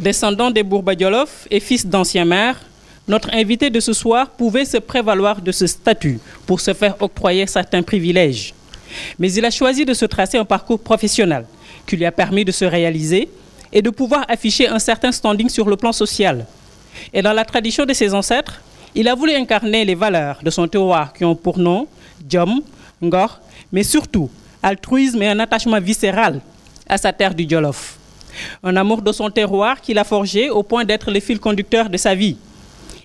Descendant des Bourba Djolof et fils d'anciens maires, notre invité de ce soir pouvait se prévaloir de ce statut pour se faire octroyer certains privilèges. Mais il a choisi de se tracer un parcours professionnel qui lui a permis de se réaliser et de pouvoir afficher un certain standing sur le plan social. Et dans la tradition de ses ancêtres, il a voulu incarner les valeurs de son terroir qui ont pour nom Djom, Ngor, mais surtout altruisme et un attachement viscéral à sa terre du Djolof. Un amour de son terroir qu'il a forgé au point d'être le fil conducteur de sa vie.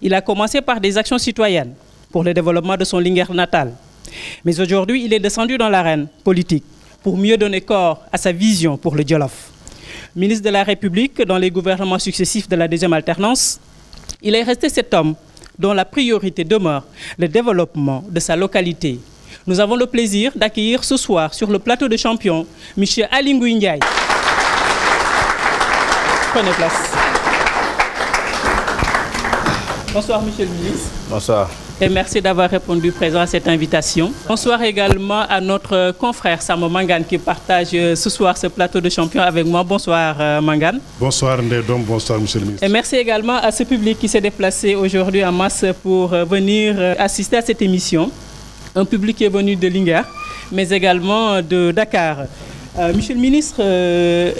Il a commencé par des actions citoyennes pour le développement de son Linguère natal. Mais aujourd'hui, il est descendu dans l'arène politique pour mieux donner corps à sa vision pour le Djolof. Ministre de la République dans les gouvernements successifs de la deuxième alternance, il est resté cet homme dont la priorité demeure le développement de sa localité. Nous avons le plaisir d'accueillir ce soir sur le plateau de champions M. Aly Ngouille Ndiaye. Prenez place. Bonsoir, Monsieur le ministre. Bonsoir. Et merci d'avoir répondu présent à cette invitation. Bonsoir également à notre confrère Samo Mangane qui partage ce soir ce plateau de champions avec moi. Bonsoir Mangane. Bonsoir Ndedom, bonsoir Monsieur le ministre. Et merci également à ce public qui s'est déplacé aujourd'hui en masse pour venir assister à cette émission. Un public qui est venu de Linguère, mais également de Dakar. Monsieur le ministre,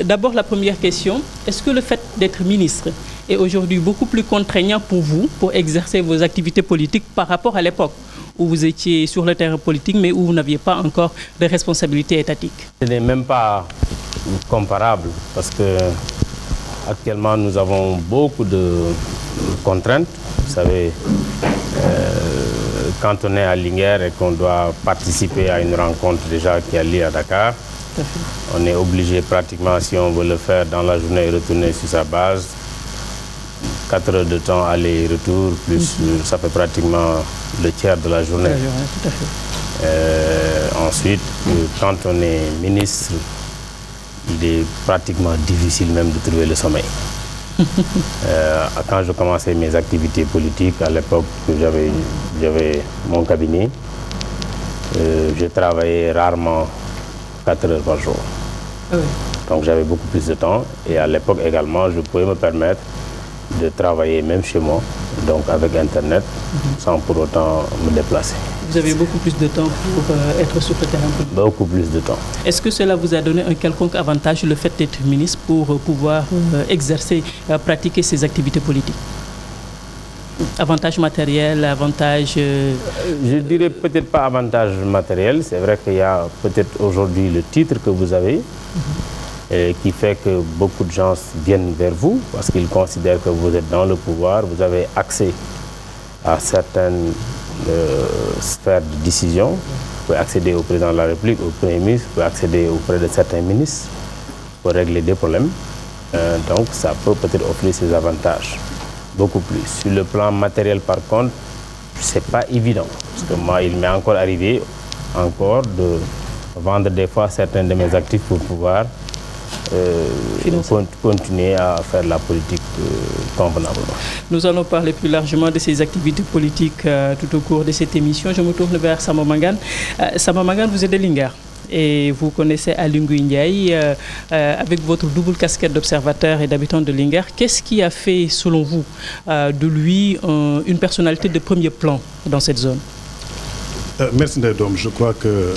d'abord la première question. Est-ce que le fait d'être ministre est aujourd'hui beaucoup plus contraignant pour vous pour exercer vos activités politiques par rapport à l'époque où vous étiez sur le terrain politique mais où vous n'aviez pas encore de responsabilités étatiques? Ce n'est même pas comparable parce que actuellement nous avons beaucoup de contraintes. Vous savez, quand on est à Linguère et qu'on doit participer à une rencontre déjà qui a lieu à Dakar, on est obligé pratiquement, si on veut le faire dans la journée et retourner sur sa base, 4 heures de temps aller-retour, plus ça fait pratiquement le tiers de la journée. Tout à fait. Ensuite, quand on est ministre, il est pratiquement difficile même de trouver le sommeil. Quand je commençais mes activités politiques, à l'époque que j'avais mon cabinet, je travaillais rarement 4 heures par jour. Oui. Donc j'avais beaucoup plus de temps et à l'époque également, je pouvais me permettre de travailler même chez moi, donc avec Internet, sans pour autant me déplacer. Vous avez beaucoup plus de temps pour être sur le terrain politique. Beaucoup plus de temps. Est-ce que cela vous a donné un quelconque avantage, le fait d'être ministre, pour pouvoir exercer, pratiquer ces activités politiques? Avantage matériel, avantage... Je dirais peut-être pas avantage matériel. C'est vrai qu'il y a peut-être aujourd'hui le titre que vous avez, qui fait que beaucoup de gens viennent vers vous parce qu'ils considèrent que vous êtes dans le pouvoir, vous avez accès à certaines sphères de décision. Vous pouvez accéder au président de la République, au Premier ministre, vous pouvez accéder auprès de certains ministres pour régler des problèmes. Donc ça peut peut-être offrir ses avantages, beaucoup plus. Sur le plan matériel par contre, c'est pas évident. Parce que moi, il m'est encore arrivé de vendre des fois certains de mes actifs pour pouvoir continuer à faire la politique convenablement. Nous allons parler plus largement de ces activités politiques tout au cours de cette émission. Je me tourne vers Samo Mangane. Samo Mangane, vous êtes de Linguère et vous connaissez Aly Ngouille Ndiaye avec votre double casquette d'observateur et d'habitant de Linguère. Qu'est-ce qui a fait, selon vous, de lui une personnalité de premier plan dans cette zone? Merci Ndedom, je crois que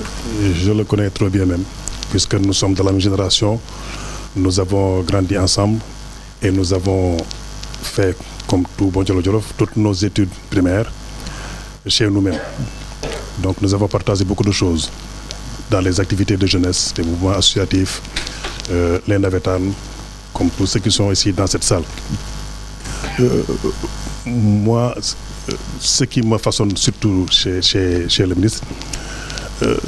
je le connais trop bien même, puisque nous sommes de la même génération, nous avons grandi ensemble et nous avons fait, comme tout bon Djolof, toutes nos études primaires chez nous-mêmes. Donc nous avons partagé beaucoup de choses dans les activités de jeunesse, des mouvements associatifs, les navétanes, comme tous ceux qui sont ici dans cette salle. Moi, ce qui me façonne surtout chez le ministre,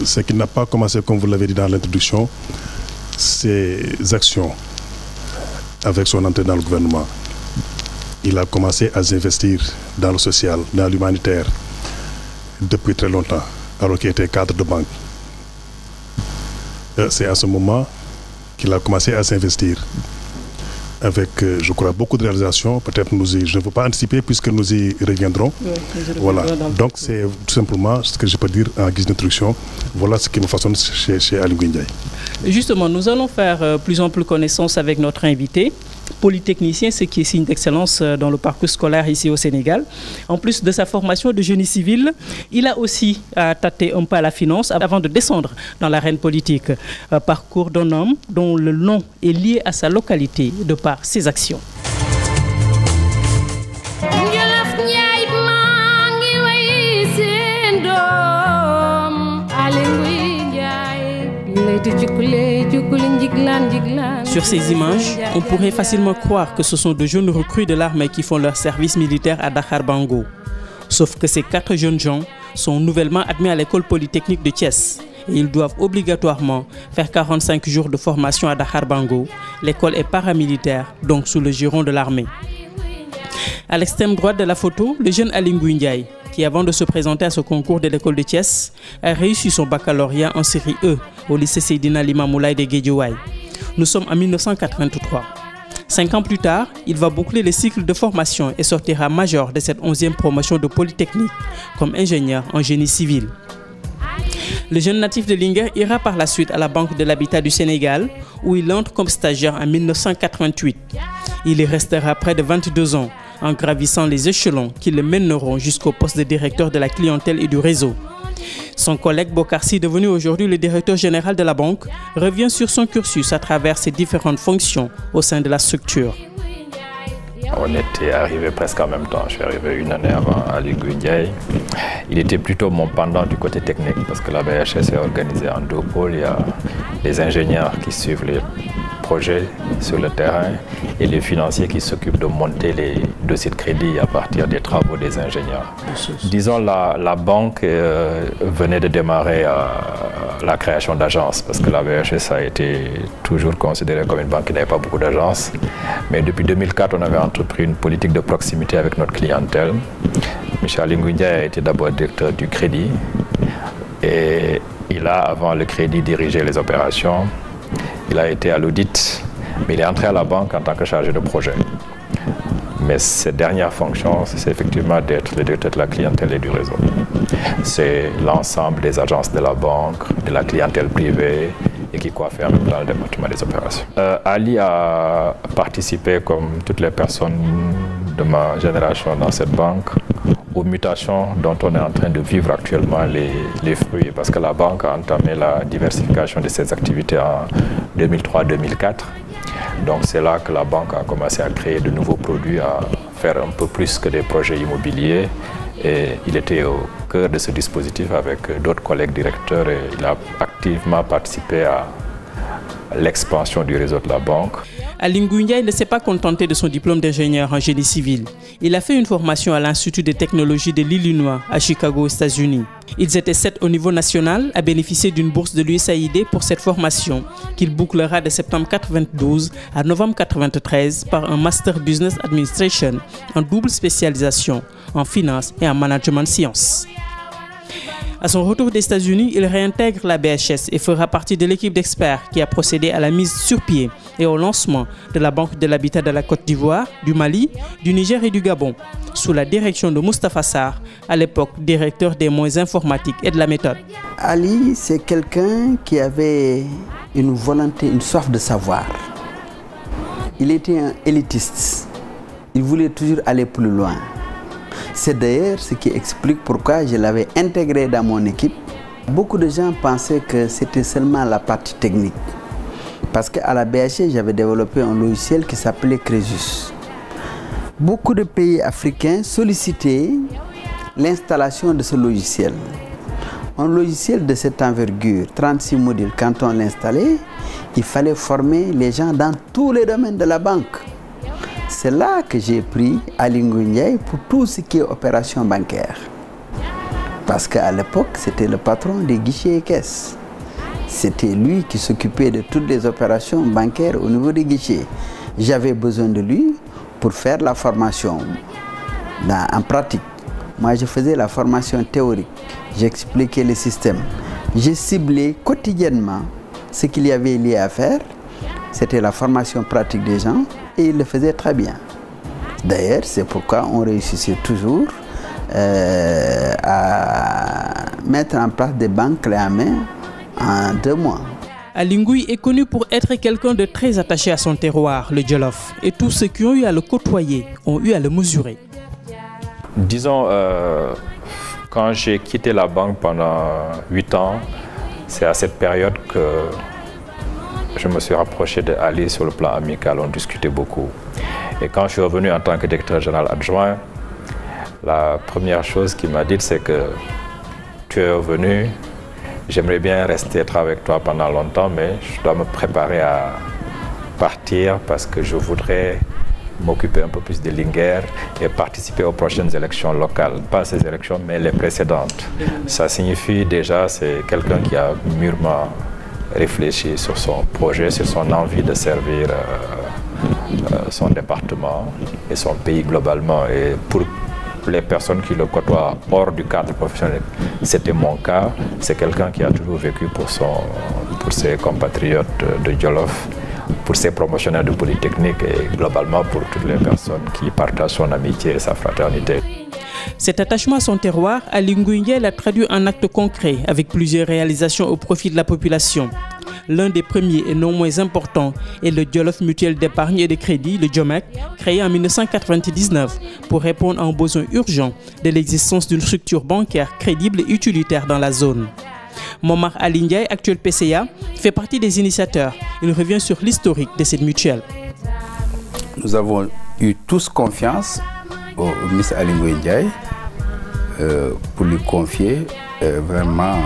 c'est qu'il n'a pas commencé, comme vous l'avez dit dans l'introduction, ses actions avec son entrée dans le gouvernement. Il a commencé à s'investir dans le social, dans l'humanitaire, depuis très longtemps, alors qu'il était cadre de banque. C'est à ce moment qu'il a commencé à s'investir avec, je crois, beaucoup de réalisations. Peut-être je ne veux pas anticiper puisque nous y reviendrons. Oui, voilà. Donc c'est tout simplement ce que je peux dire en guise d'introduction. Voilà ce qui me façonne chez Aly Ngouille Ndiaye. Justement, nous allons faire plus ample connaissance avec notre invité. polytechnicien, ce qui est signe d'excellence dans le parcours scolaire ici au Sénégal. En plus de sa formation de génie civil, il a aussi tâté un peu à la finance avant de descendre dans l'arène politique. Parcours d'un homme dont le nom est lié à sa localité de par ses actions. Sur ces images, on pourrait facilement croire que ce sont de jeunes recrues de l'armée qui font leur service militaire à Dakar Bango. Sauf que ces 4 jeunes gens sont nouvellement admis à l'école polytechnique de Thiès. Et ils doivent obligatoirement faire 45 jours de formation à Dakar Bango. L'école est paramilitaire, donc sous le giron de l'armée. À l'extrême droite de la photo, le jeune Ali Ngouille Ndiaye, qui avant de se présenter à ce concours de l'école de Thiès, a réussi son baccalauréat en série E au lycée Seydina Limamou Laye de Guédiawaye. Nous sommes en 1983. 5 ans plus tard, il va boucler le cycle de formation et sortira major de cette 11e promotion de Polytechnique comme ingénieur en génie civil. Le jeune natif de Linguère ira par la suite à la Banque de l'Habitat du Sénégal où il entre comme stagiaire en 1988. Il y restera près de 22 ans en gravissant les échelons qui le mèneront jusqu'au poste de directeur de la clientèle et du réseau. Son collègue Bokarsi, devenu aujourd'hui le directeur général de la banque, revient sur son cursus à travers ses différentes fonctions au sein de la structure. On était arrivés presque en même temps. Je suis arrivé une année avant Ali Ngouille Ndiaye. Il était plutôt mon pendant du côté technique parce que la BHS est organisée en 2 pôles. Il y a les ingénieurs qui suivent les projets sur le terrain et les financiers qui s'occupent de monter les dossiers de crédit à partir des travaux des ingénieurs. Disons la banque venait de démarrer la création d'agences parce que la BHS a été toujours considérée comme une banque qui n'avait pas beaucoup d'agences. Mais depuis 2004, on avait entrepris une politique de proximité avec notre clientèle. M. Ali Ngouille Ndiaye a été d'abord directeur du crédit et il a, avant le crédit, dirigé les opérations. Il a été à l'audit, mais il est entré à la banque en tant que chargé de projet. Mais ses dernières fonctions, c'est effectivement d'être le directeur de la clientèle et du réseau. C'est l'ensemble des agences de la banque, de la clientèle privée et qui coiffe en même temps le département des opérations. Ali a participé, comme toutes les personnes de ma génération dans cette banque, aux mutations dont on est en train de vivre actuellement les fruits, parce que la banque a entamé la diversification de ses activités en 2003-2004. Donc c'est là que la banque a commencé à créer de nouveaux produits, à faire un peu plus que des projets immobiliers. Et il était au cœur de ce dispositif avec d'autres collègues directeurs et il a activement participé à l'expansion du réseau de la banque. Ali Ngouille Ndiaye ne s'est pas contenté de son diplôme d'ingénieur en génie civil. Il a fait une formation à l'Institut de technologie de l'Illinois à Chicago, aux États-Unis. Ils étaient 7 au niveau national à bénéficier d'une bourse de l'USAID pour cette formation qu'il bouclera de septembre 1992 à novembre 1993 par un Master Business Administration en double spécialisation en finance et en management sciences. À son retour des États-Unis, il réintègre la BHS et fera partie de l'équipe d'experts qui a procédé à la mise sur pied et au lancement de la Banque de l'Habitat de la Côte d'Ivoire, du Mali, du Niger et du Gabon, sous la direction de Moustapha Sarr, à l'époque directeur des moyens informatiques et de la méthode. Ali, c'est quelqu'un qui avait une volonté, une soif de savoir. Il était un élitiste. Il voulait toujours aller plus loin. C'est d'ailleurs ce qui explique pourquoi je l'avais intégré dans mon équipe. Beaucoup de gens pensaient que c'était seulement la partie technique. Parce qu'à la BHS, j'avais développé un logiciel qui s'appelait Crésus. Beaucoup de pays africains sollicitaient l'installation de ce logiciel. Un logiciel de cette envergure, 36 modules, quand on l'installait, il fallait former les gens dans tous les domaines de la banque. C'est là que j'ai pris Ali Ngouille Ndiaye pour tout ce qui est opération bancaire. Parce qu'à l'époque, c'était le patron des guichets et caisses. C'était lui qui s'occupait de toutes les opérations bancaires au niveau des guichets. J'avais besoin de lui pour faire la formation en pratique. Moi, je faisais la formation théorique. J'expliquais le système. J'ai ciblé quotidiennement ce qu'il y avait lié à faire. C'était la formation pratique des gens. Et il le faisait très bien. D'ailleurs, c'est pourquoi on réussissait toujours à mettre en place des banques clés en main en 2 mois. Ali Ngouille est connu pour être quelqu'un de très attaché à son terroir, le Djolof, et tous ceux qui ont eu à le côtoyer ont eu à le mesurer. Disons, quand j'ai quitté la banque pendant 8 ans, c'est à cette période que je me suis rapproché d'Ali sur le plan amical, on discutait beaucoup. Et quand je suis revenu en tant que directeur général adjoint, la première chose qu'il m'a dit, c'est que tu es revenu, j'aimerais bien rester être avec toi pendant longtemps, mais je dois me préparer à partir parce que je voudrais m'occuper un peu plus de Linguère et participer aux prochaines élections locales. Pas ces élections, mais les précédentes. Ça signifie déjà, c'est quelqu'un qui a mûrement réfléchi sur son projet, sur son envie de servir son département et son pays globalement. Et pour les personnes qui le côtoient hors du cadre professionnel, c'était mon cas. C'est quelqu'un qui a toujours vécu pour ses compatriotes de Djolof, pour ses promotionnaires de Polytechnique et globalement pour toutes les personnes qui partagent son amitié et sa fraternité. Cet attachement à son terroir, Ali Ngouille l'a traduit en actes concrets avec plusieurs réalisations au profit de la population. L'un des premiers et non moins importants est le Djolof Mutuel d'épargne et de crédit, le Djomec, créé en 1999 pour répondre à un besoin urgent de l'existence d'une structure bancaire crédible et utilitaire dans la zone. Momar Ali Ndiaye, actuel PCA, fait partie des initiateurs. Il revient sur l'historique de cette mutuelle. Nous avons eu tous confiance au ministre Ali Ngouille pour lui confier vraiment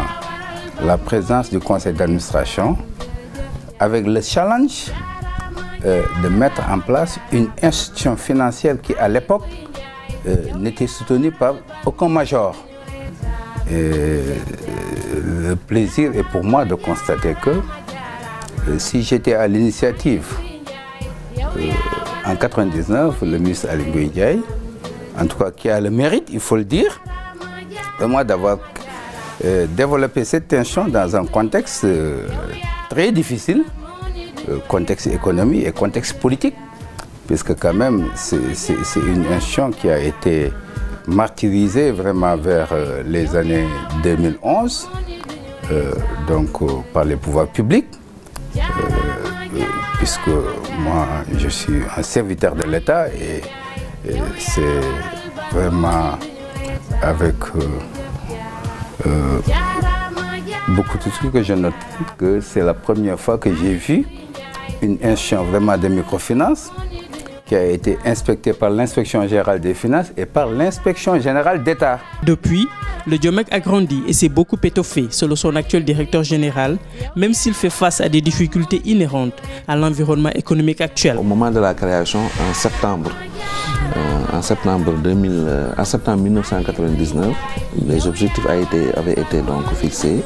la présence du conseil d'administration avec le challenge de mettre en place une institution financière qui à l'époque n'était soutenue par aucun major. Le plaisir est pour moi de constater que si j'étais à l'initiative en 1999, le ministre Ali Ngouille, en tout cas qui a le mérite, il faut le dire, vraiment d'avoir développé cette institution dans un contexte très difficile, contexte économique et contexte politique, puisque quand même c'est une institution qui a été martyrisée vraiment vers les années 2011, par les pouvoirs publics, puisque moi je suis un serviteur de l'État et c'est vraiment avec beaucoup de trucs que je note que c'est la première fois que j'ai vu une institution vraiment de microfinance qui a été inspectée par l'inspection générale des finances et par l'inspection générale d'État. Depuis, le Djomec a grandi et s'est beaucoup étoffé, selon son actuel directeur général, même s'il fait face à des difficultés inhérentes à l'environnement économique actuel. Au moment de la création, en septembre 1999, les objectifs avaient été donc fixés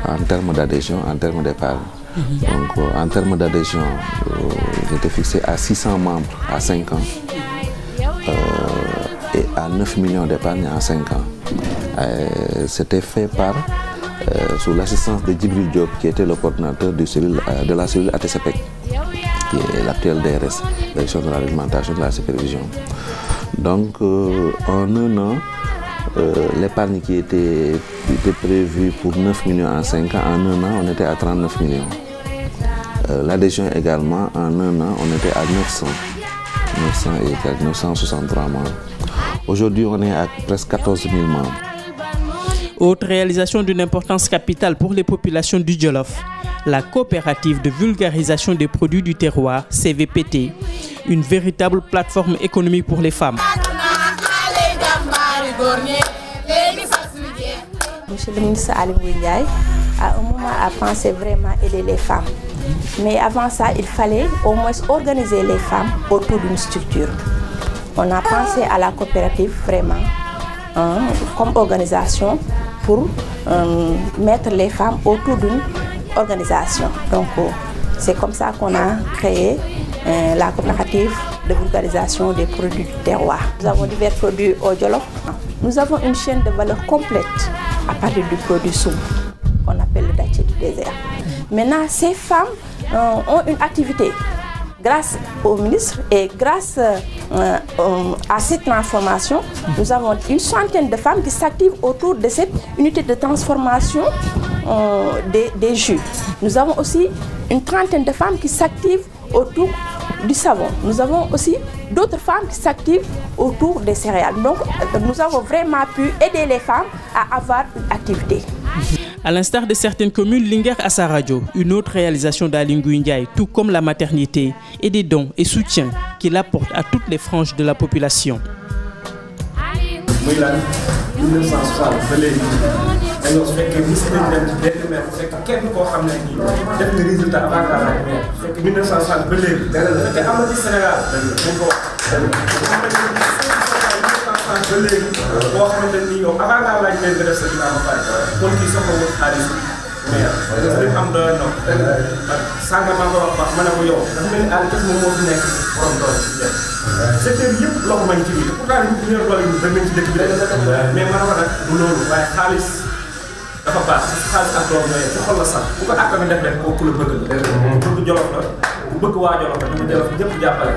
en termes d'adhésion, en termes d'épargne. Donc en termes d'adhésion, j'étais fixé à 600 membres à 5 ans et à 9 millions d'épargne en 5 ans. C'était fait sous l'assistance de Djibril Diop, qui était le coordinateur de la cellule ATCPEC, qui est l'actuel DRS, Direction de la réglementation de la supervision. Donc en un an, l'épargne qui était prévue pour 9 millions en 5 ans, en un an, on était à 39 millions. L'adhésion également, en un an, on était à 963 membres. Aujourd'hui, on est à presque 14 000 membres. Autre réalisation d'une importance capitale pour les populations du Djolof, la coopérative de vulgarisation des produits du terroir, CVPT, une véritable plateforme économique pour les femmes. Monsieur le ministre Ali Ngouille, à un moment, a pensé vraiment aider les femmes. Mais avant ça, il fallait au moins organiser les femmes autour d'une structure. On a pensé à la coopérative vraiment comme organisation pour mettre les femmes autour d'une organisation. Donc c'est comme ça qu'on a créé la coopérative de vulgarisation des produits du terroir. Nous avons divers produits au Djolof. Nous avons une chaîne de valeur complète à partir du produit soum, qu'on appelle le dattier du désert. Maintenant, ces femmes ont une activité grâce au ministre et grâce à cette transformation, nous avons une centaine de femmes qui s'activent autour de cette unité de transformation des jus. Nous avons aussi une trentaine de femmes qui s'activent autour du savon. Nous avons aussi d'autres femmes qui s'activent autour des céréales. Donc, nous avons vraiment pu aider les femmes à avoir une activité. À l'instar de certaines communes, Linguère a sa radio, une autre réalisation d'Aly Ngouille Ndiaye, tout comme la maternité et des dons et soutiens qu'il apporte à toutes les franges de la population. muy lan 1960 ba léegi dañoo su fekkee gis nañ dem ci benn maire bu fekk kenn koo xam ne nii def na résultat avant nga laaj maire bu fekkee 1960 ba léegi bu fekkee am na ci Sénégal dañ ko wax am na ci 1960 ba léegi boo xamante ni yow avant nga laaj maire nga def sa bilan ba pare kon kii soxla wut xaalis maire dafa am doole noonu sànga maa ko wax baax ma ne ko yow dafa mel ni àll kese moom moo fi nekk borom doole ci jeex secteur yëpp loxo mañ ci biir pourtant ñu ñëw doole ñu bëgg nañ ci dëkk bi mais man ko nag du loolu waaye xaalis dafa baax xaalis ak doom ñooy ci xol la sax bu ko àttana def rek kooku la bëgg la bëgg Jolof la bu bëgg waa Jolof la dama Jolof ñëpp jàppale